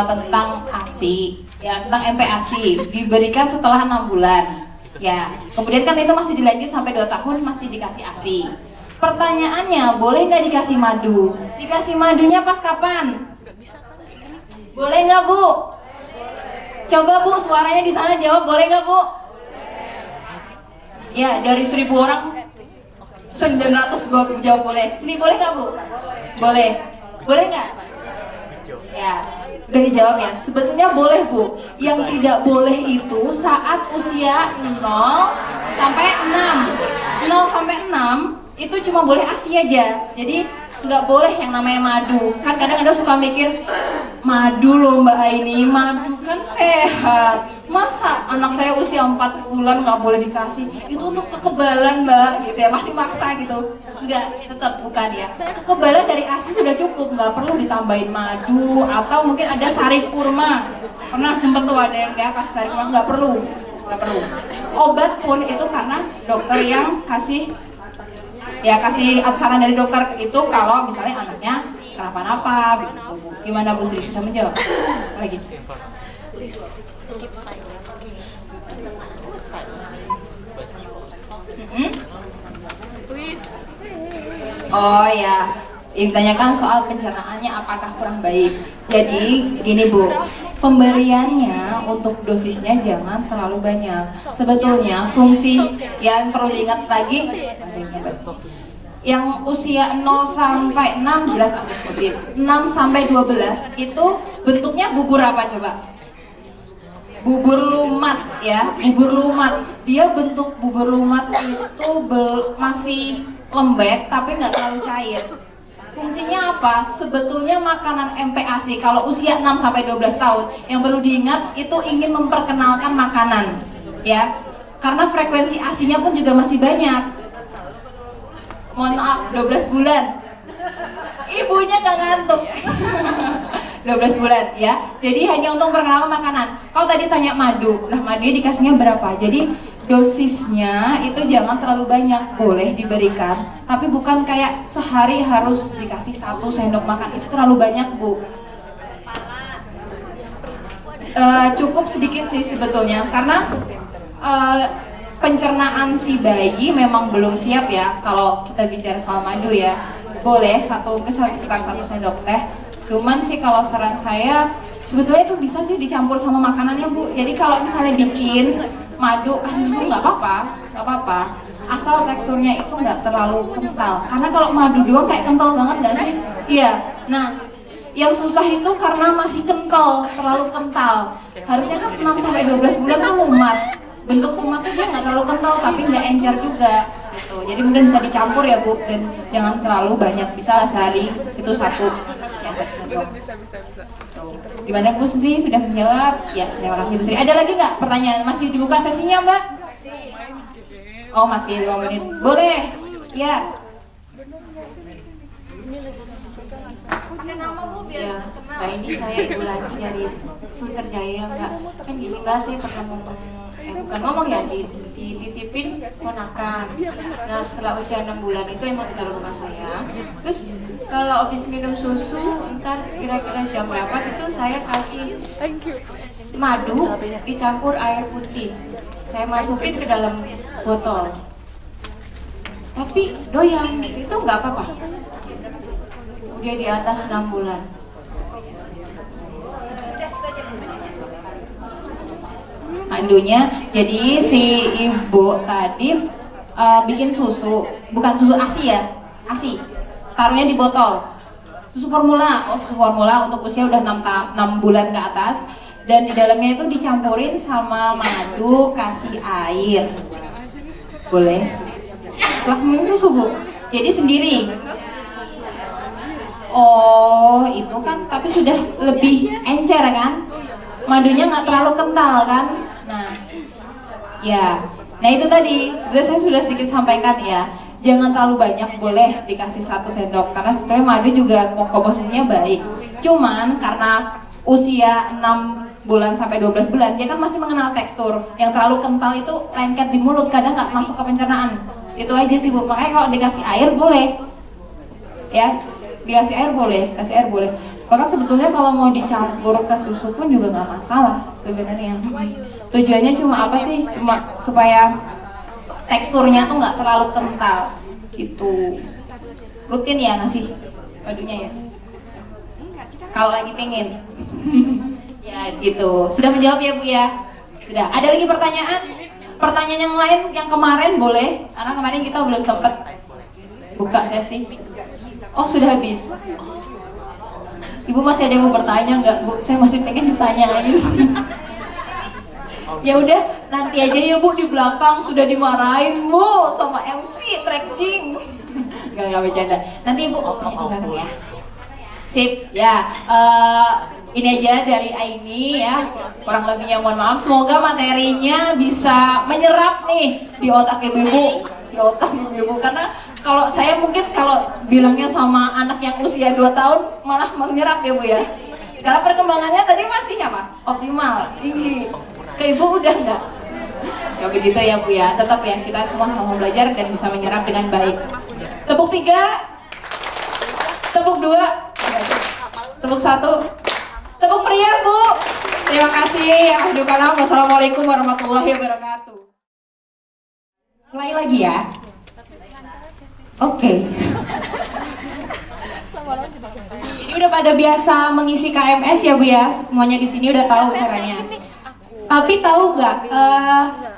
tentang ASI, ya tentang MPASI diberikan setelah 6 bulan. Ya, kemudian kan itu masih dilanjut sampai 2 tahun masih dikasih ASI. Pertanyaannya, boleh nggak dikasih madu? Dikasih madunya pas kapan? Boleh nggak Bu? Coba Bu, suaranya di sana jawab, boleh nggak Bu? Ya, dari 1000 orang 920 jawab boleh. Sini boleh nggak Bu? Boleh. Boleh nggak? Ya, udah dijawab ya. Sebetulnya boleh Bu. Yang tidak boleh itu saat usia 0 sampai 6. 0 sampai 6 itu cuma boleh ASI aja. Jadi nggak boleh yang namanya madu. Kan kadang ada suka mikir, madu loh Mbak Aini, madu kan sehat. Masa anak saya usia 4 bulan nggak boleh dikasih? Itu untuk kekebalan Mbak, gitu ya, masih maksa gitu. Enggak, tetap bukan ya. Kekebalan dari ASI sudah cukup, nggak perlu ditambahin madu atau mungkin ada sari kurma. Pernah sempet tuh ada yang nggak kasih sari kurma, nggak perlu. Obat pun itu karena dokter yang kasih saran dari dokter itu kalau misalnya anaknya kenapa-napa begitu Bu. Gimana Bu Sri, bisa menjawab? Lagi. Oh ya, yang ditanyakan soal pencernaannya apakah kurang baik. Jadi gini Bu, pemberiannya untuk dosisnya jangan terlalu banyak. Sebetulnya fungsi yang perlu diingat lagi, yang usia 0 sampai 6 jelas ASI eksklusif. 6 sampai 12 itu bentuknya bubur apa coba? Bubur lumat ya, bubur lumat. Dia bentuk bubur lumat itu masih lembek tapi nggak terlalu cair. Fungsinya apa? Sebetulnya makanan MPASI kalau usia 6 sampai 12 tahun yang perlu diingat itu ingin memperkenalkan makanan ya. Karena frekuensi ASINya pun juga masih banyak. Mohon maaf, 12 bulan. Ibunya nggak ngantuk. 12 bulan ya. Jadi hanya untuk memperkenalkan makanan. Kalau tadi tanya madu, lah madunya dikasihnya berapa? Jadi dosisnya itu jangan terlalu banyak, boleh diberikan, tapi bukan kayak sehari harus dikasih 1 sendok makan, itu terlalu banyak Bu. Cukup sedikit sih sebetulnya, karena pencernaan si bayi memang belum siap ya. Kalau kita bicara soal madu ya, boleh sekitar 1 sendok teh. Cuman sih kalau saran saya sebetulnya itu bisa sih dicampur sama makanannya Bu. Jadi kalau misalnya bikin madu kasih susu nggak apa-apa, asal teksturnya itu nggak terlalu kental. Karena kalau madu doang kayak kental banget nggak sih? Iya. Nah, yang susah itu karena masih kental, terlalu kental. Harusnya kan 6 sampai 12 bulan tuh lumat. Bentuk lumatnya dia nggak terlalu kental tapi nggak encer juga. Gitu. Jadi mungkin bisa dicampur ya Bu, dan jangan terlalu banyak. Bisa sehari itu 1. Bisa. Gimana Bu Susi, sudah menjawab? Ya, terima kasih Bu Sri. Ada lagi nggak pertanyaan? Masih dibuka sesinya Mbak? Oh masih 5 menit. Boleh? Ya. Nama Bu biar ya, Mbak ini saya Ibu lagi dari Sunterjaya Mbak. Kan gini Mbak, saya pernah bukan ngomong ya, dititipin ponakan. Nah setelah usia 6 bulan itu emang ditaruh rumah saya. Terus kalau habis minum susu, ntar kira-kira jam berapa itu saya kasih madu dicampur air putih. Saya masukin ke dalam botol. Tapi doyan, itu nggak apa-apa. Dia di atas 6 bulan. Madunya, jadi si ibu tadi bikin susu, bukan susu ASI ya, ASI, taruhnya di botol. Susu formula, susu formula untuk usia udah 6 bulan ke atas, dan di dalamnya itu dicampurin sama madu, kasih air. Boleh. Setelah minum susu, Bu. Jadi sendiri. Oh, itu kan tapi sudah lebih encer kan? Madunya nggak terlalu kental kan? Nah, ya. Nah itu tadi, saya sudah sedikit sampaikan ya. Jangan terlalu banyak, boleh dikasih 1 sendok karena sebetulnya madu juga komposisinya baik. Cuman karena usia 6 bulan sampai 12 bulan dia kan masih mengenal tekstur. Yang terlalu kental itu lengket di mulut, kadang nggak masuk ke pencernaan. Itu aja sih Bu. Makanya kalau dikasih air boleh. Ya, dikasih air boleh, kasih air boleh. Bahkan sebetulnya kalau mau dicampur ke susu pun juga nggak masalah sebenarnya. Tujuannya cuma apa sih? Cuma supaya teksturnya tuh nggak terlalu kental gitu. Rutin ya ngasih madunya ya kalau lagi pengen. Ya gitu. Sudah menjawab ya Bu ya? Sudah. Ada lagi pertanyaan? Pertanyaan yang lain yang kemarin boleh, karena kemarin kita belum sempat buka sesi. Oh sudah habis. Ibu masih ada yang mau bertanya nggak Bu? Saya masih pengen ditanyain. Ya udah, nanti aja ya Bu, di belakang sudah dimarahin Bu sama MC trekking. Gak bercanda. Nanti Ibu belakang ya. Sip, ya. Ini aja dari Aini ya. Kurang lebihnya mohon maaf. Semoga materinya bisa menyerap nih di otak ibu-ibu, di otak ibu-ibu. Karena kalau saya mungkin kalau bilangnya sama anak yang usia 2 tahun malah menyerap ya Bu ya. Karena perkembangannya tadi masih apa? Optimal, tinggi. Ke ibu udah enggak? Ya begitu ya Bu ya. Tetap ya kita semua mau belajar dan bisa menyerap dengan baik. Tepuk 3, tepuk 2, tepuk 1. Tepuk meriah Bu. Terima kasih. Wassalamualaikum warahmatullahi wabarakatuh. Mulai lagi ya. Oke. Jadi udah pada biasa mengisi KMS ya Bu ya. Semuanya di sini udah tahu caranya. Tapi tahu nggak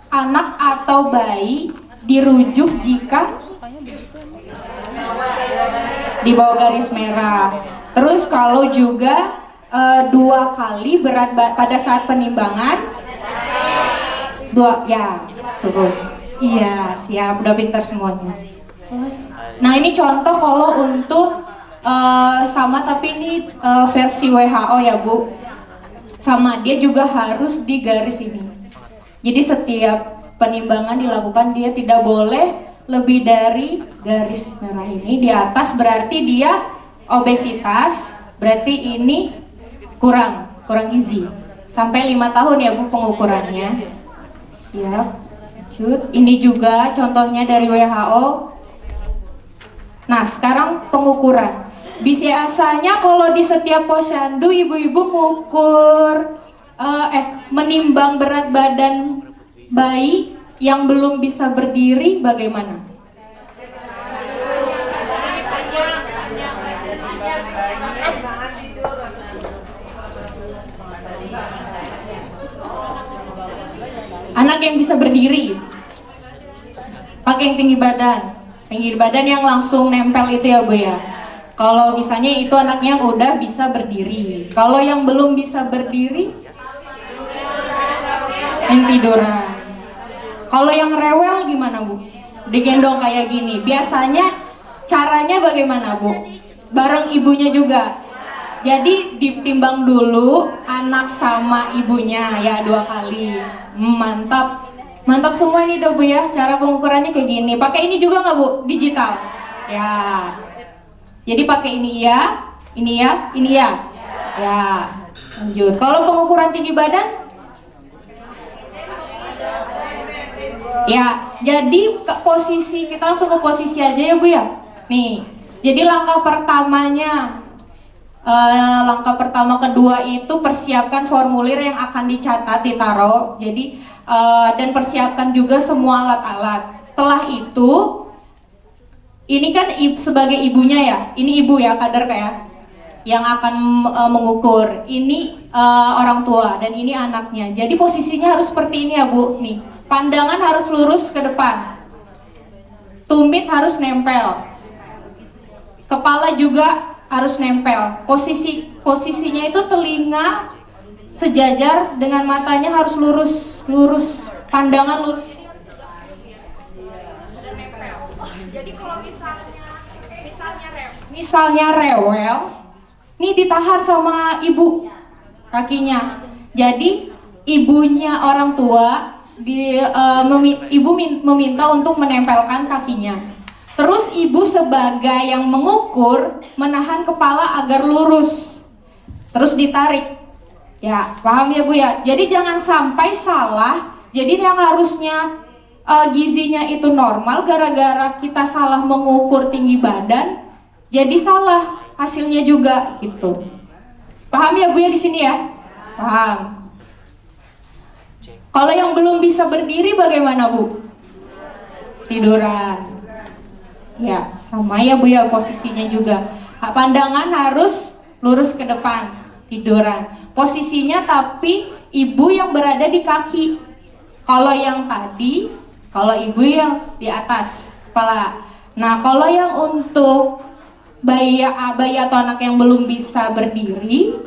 anak atau bayi dirujuk jika di bawah garis merah. Terus kalau juga 2 kali berat pada saat penimbangan 2 ya suruh. Iya siap, udah pintar semuanya. Nah ini contoh kalau untuk sama, tapi ini versi WHO ya Bu. Sama, dia juga harus di garis ini. Jadi setiap penimbangan dilakukan dia tidak boleh lebih dari garis merah ini. Di atas berarti dia obesitas, berarti ini kurang gizi. Sampai 5 tahun ya Bu pengukurannya. Siap. Lanjut. Ini juga contohnya dari WHO. Nah sekarang pengukuran. Biasanya kalau di setiap posyandu ibu-ibu mengukur menimbang berat badan bayi yang belum bisa berdiri bagaimana? Anak yang bisa berdiri pakai yang tinggi badan yang langsung nempel itu ya Bu ya. Kalau misalnya itu anaknya udah bisa berdiri. Kalau yang belum bisa berdiri, yang tiduran. Kalau yang rewel gimana Bu? Digendong kayak gini. Biasanya caranya bagaimana Bu? Bareng ibunya juga. Jadi ditimbang dulu anak sama ibunya ya 2 kali. Mantap semua ini Bu ya. Cara pengukurannya kayak gini. Pakai ini juga nggak Bu? Digital. Ya. Jadi pakai ini ya, ini ya, ini ya. Ya. Lanjut. Kalau pengukuran tinggi badan? Ya. Jadi posisi kita langsung ke posisi aja ya Bu ya. Nih. Jadi langkah pertamanya. Langkah pertama kedua itu persiapkan formulir yang akan dicatat, ditaruh. Jadi dan persiapkan juga semua alat-alat. Setelah itu ini kan sebagai ibunya ya, ini ibu ya, kader kayak yang akan mengukur. Ini orang tua dan ini anaknya. Jadi posisinya harus seperti ini ya Bu. Nih, pandangan harus lurus ke depan. tumit harus nempel, kepala juga harus nempel. Posisinya itu telinga sejajar dengan matanya harus lurus, pandangan lurus. Jadi kalau misalnya rewel, nih ditahan sama ibu kakinya. Jadi ibunya orang tua ibu meminta untuk menempelkan kakinya. Terus ibu sebagai yang mengukur menahan kepala agar lurus. Terus ditarik. Ya, paham ya Bu ya? Jadi jangan sampai salah. Jadi yang harusnya gizinya itu normal, gara-gara kita salah mengukur tinggi badan, jadi salah hasilnya juga gitu. Paham ya Bu ya di sini ya? Paham. Kalau yang belum bisa berdiri bagaimana Bu? Tiduran. Ya, sama ya Bu ya posisinya juga. Pandangan harus lurus ke depan, tiduran. Posisinya tapi ibu yang berada di kaki. Kalau yang tadi, kalau ibu yang di atas kepala. Nah, kalau yang untuk bayi atau anak yang belum bisa berdiri,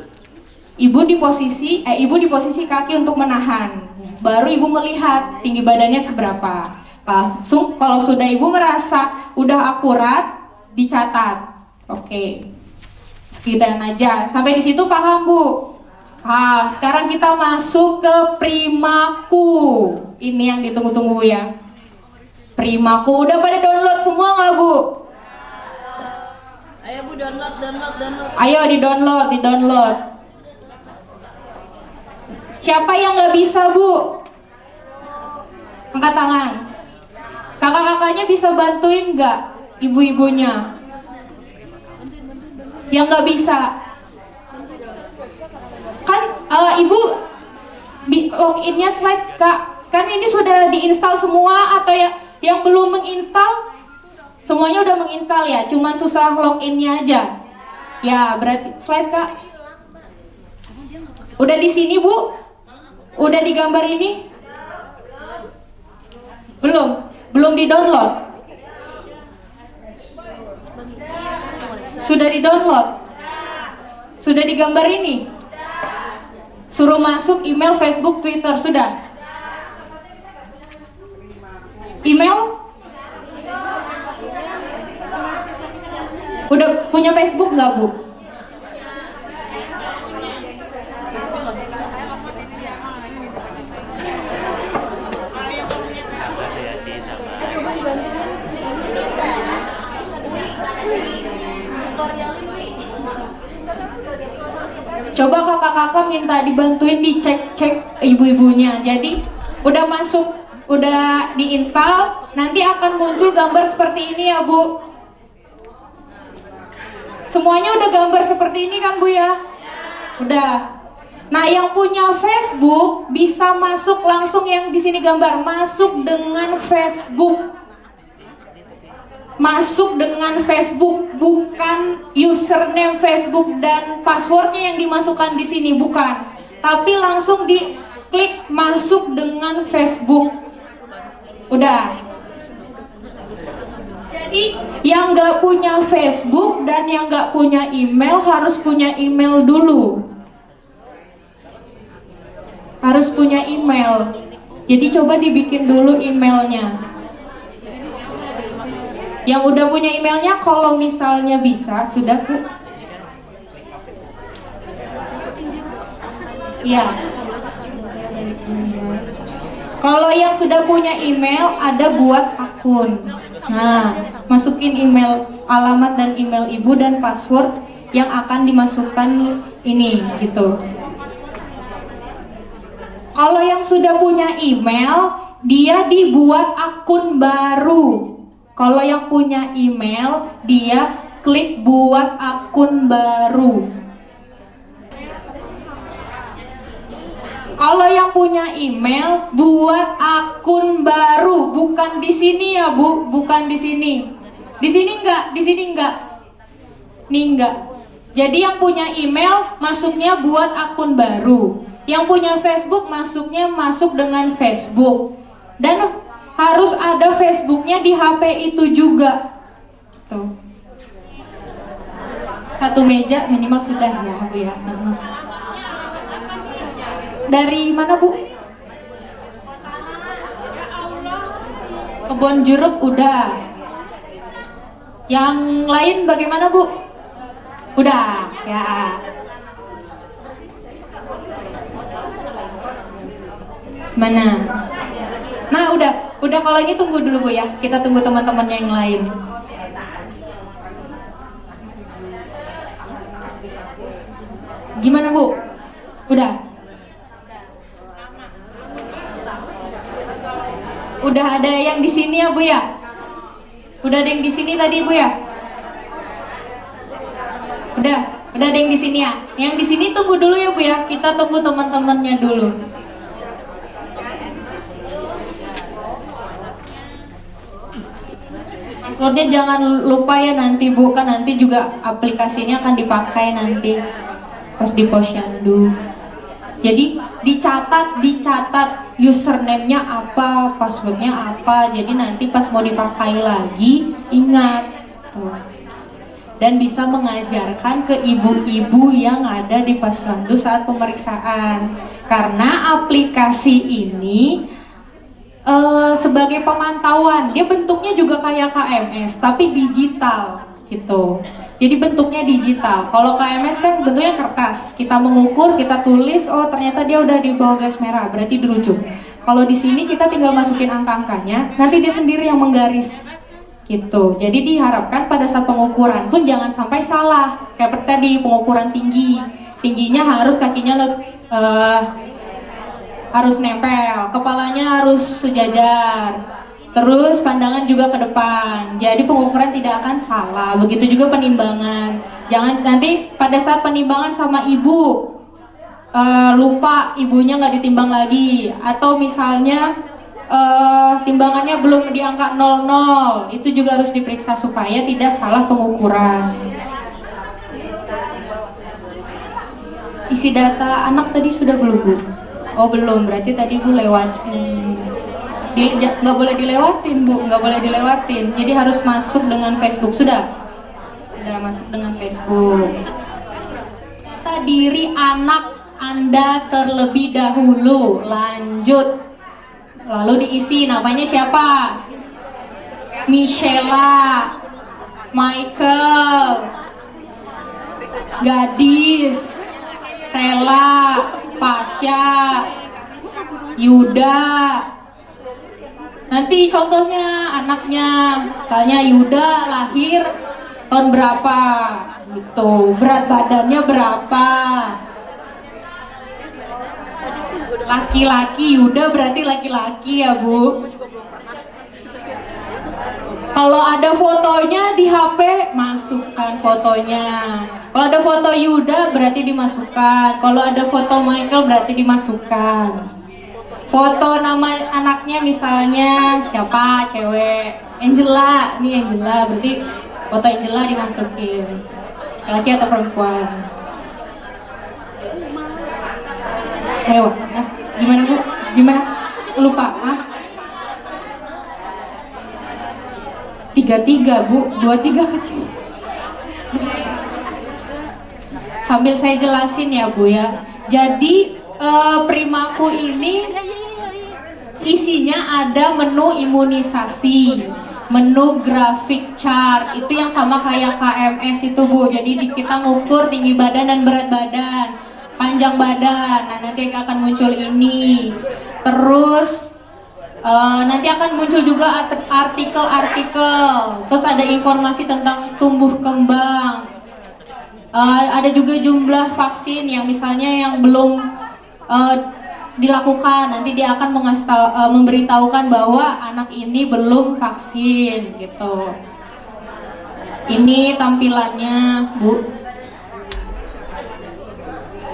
ibu di posisi kaki untuk menahan. Baru ibu melihat tinggi badannya seberapa. Langsung kalau sudah ibu merasa udah akurat, dicatat. Oke. Sekian aja. Sampai di situ paham Bu? Paham. Sekarang kita masuk ke primaku. Ini yang ditunggu-tunggu Bu ya. Primaku. Udah pada download semua nggak Bu? Ayo Bu, download. Ayo di-download. Siapa yang nggak bisa Bu? Angkat tangan. Kakak-kakaknya bisa bantuin nggak ibu-ibunya? Yang nggak bisa? Kan ibu loginnya slide Kak. Kan ini sudah diinstal semua atau yang belum menginstal? Semuanya udah menginstal ya, cuman susah loginnya aja. Ya, berarti slide Kak. Udah di sini Bu? Udah di gambar ini? Belum di-download. Sudah di-download? Sudah di gambar ini? Suruh masuk email, Facebook, Twitter, sudah? Email? Udah punya Facebook nggak Bu? Coba kakak-kakak minta dibantuin dicek ibu-ibunya. Jadi udah masuk, udah diinstal, nanti akan muncul gambar seperti ini ya Bu. Semuanya udah gambar seperti ini kan Bu ya? Udah. Nah, yang punya Facebook bisa masuk langsung yang di sini gambar, masuk dengan Facebook. Masuk dengan Facebook, bukan username Facebook dan passwordnya yang dimasukkan di sini, bukan. Tapi langsung diklik masuk dengan Facebook. Udah. Jadi yang nggak punya Facebook dan yang nggak punya email harus punya email dulu. Harus punya email. Jadi coba dibikin dulu emailnya. Yang udah punya emailnya kalau misalnya bisa, sudah Bu? Iya. Kalau yang sudah punya email ada buat akun. Nah, masukin email, alamat dan email ibu dan password yang akan dimasukkan ini gitu. Kalau yang sudah punya email, dia dibuat akun baru. Kalau yang punya email, dia klik buat akun baru. Kalau yang punya email, buat akun baru. Bukan di sini ya Bu, bukan di sini. Di sini enggak, di sini enggak. Nih enggak. Jadi yang punya email, masuknya buat akun baru. Yang punya Facebook, masuknya masuk dengan Facebook. Dan harus ada Facebooknya di HP itu juga. Tuh. Satu meja minimal sudah ya Bu ya. Dari mana Bu? Kebon jeruk udah. Yang lain bagaimana Bu? Udah ya. Mana? Nah udah kalau ini tunggu dulu Bu ya. Kita tunggu teman-teman yang lain. Gimana Bu? Udah? Udah ada yang di sini ya Bu ya? Udah ada yang di sini tadi Bu ya? Udah ada yang di sini ya? Yang di sini tunggu dulu ya Bu ya. Kita tunggu teman-temannya dulu. Passwordnya jangan lupa ya nanti Bu, kan nanti juga aplikasinya akan dipakai nanti pas di posyandu. Jadi dicatat username-nya apa, passwordnya apa. Jadi nanti pas mau dipakai lagi ingat tuh. Dan bisa mengajarkan ke ibu-ibu yang ada di posyandu saat pemeriksaan. Karena aplikasi ini sebagai pemantauan, dia bentuknya juga kayak KMS tapi digital gitu. Jadi bentuknya digital. Kalau KMS kan bentuknya kertas. Kita mengukur, kita tulis, oh ternyata dia udah di bawah garis merah, berarti dirujuk. Kalau di sini kita tinggal masukin angka-angkanya, nanti dia sendiri yang menggaris. Gitu. Jadi diharapkan pada saat pengukuran pun jangan sampai salah. Kayak tadi pengukuran tinggi. Tingginya harus kakinya harus nempel, kepalanya harus sejajar. Terus pandangan juga ke depan. Jadi pengukuran tidak akan salah. Begitu juga penimbangan. Jangan nanti pada saat penimbangan sama ibu lupa, ibunya nggak ditimbang lagi. Atau misalnya timbangannya belum di angka 00. Itu juga harus diperiksa supaya tidak salah pengukuran. Isi data anak tadi sudah belum Bu? Oh belum, berarti tadi Bu lewat. Nggak boleh dilewatin Bu, nggak boleh dilewatin. Jadi harus masuk dengan Facebook. Sudah masuk dengan Facebook. Data diri anak Anda terlebih dahulu. Lanjut. Lalu diisi namanya siapa? Michela, Michael, Gadis, Sela, Pasha, Yuda. Nanti contohnya anaknya, misalnya Yuda lahir tahun berapa, gitu. Berat badannya berapa. Laki-laki, Yuda berarti laki-laki ya Bu. Kalau ada fotonya di HP, masukkan fotonya. Kalau ada foto Yuda berarti dimasukkan. Kalau ada foto Michael berarti dimasukkan. Foto nama anaknya misalnya siapa, cewek, Angela, nih Angela, berarti foto Angela dimasukin. Laki atau perempuan? Ayo, gimana Bu? Gimana? Lupa? 33 Bu, 23 kecil. Sambil saya jelasin ya Bu ya. Jadi Primaku ini isinya ada menu imunisasi, menu grafik chart, itu yang sama kayak KMS itu Bu. Jadi kita ngukur tinggi badan dan berat badan, panjang badan. Nah nanti akan muncul ini. Terus nanti akan muncul juga artikel-artikel. Terus ada informasi tentang tumbuh kembang. Ada juga jumlah vaksin yang misalnya yang belum dilakukan, nanti dia akan memberitahukan bahwa anak ini belum vaksin gitu. Ini tampilannya Bu.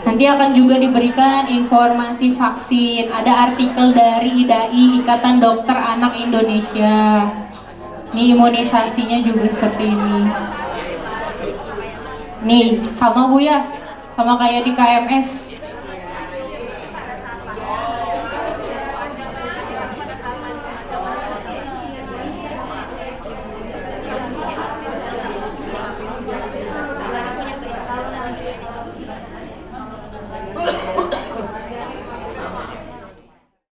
Nanti akan juga diberikan informasi vaksin. Ada artikel dari IDAI, Ikatan Dokter Anak Indonesia. Ini imunisasinya juga seperti ini. Nih sama Bu ya, sama kayak di KMS.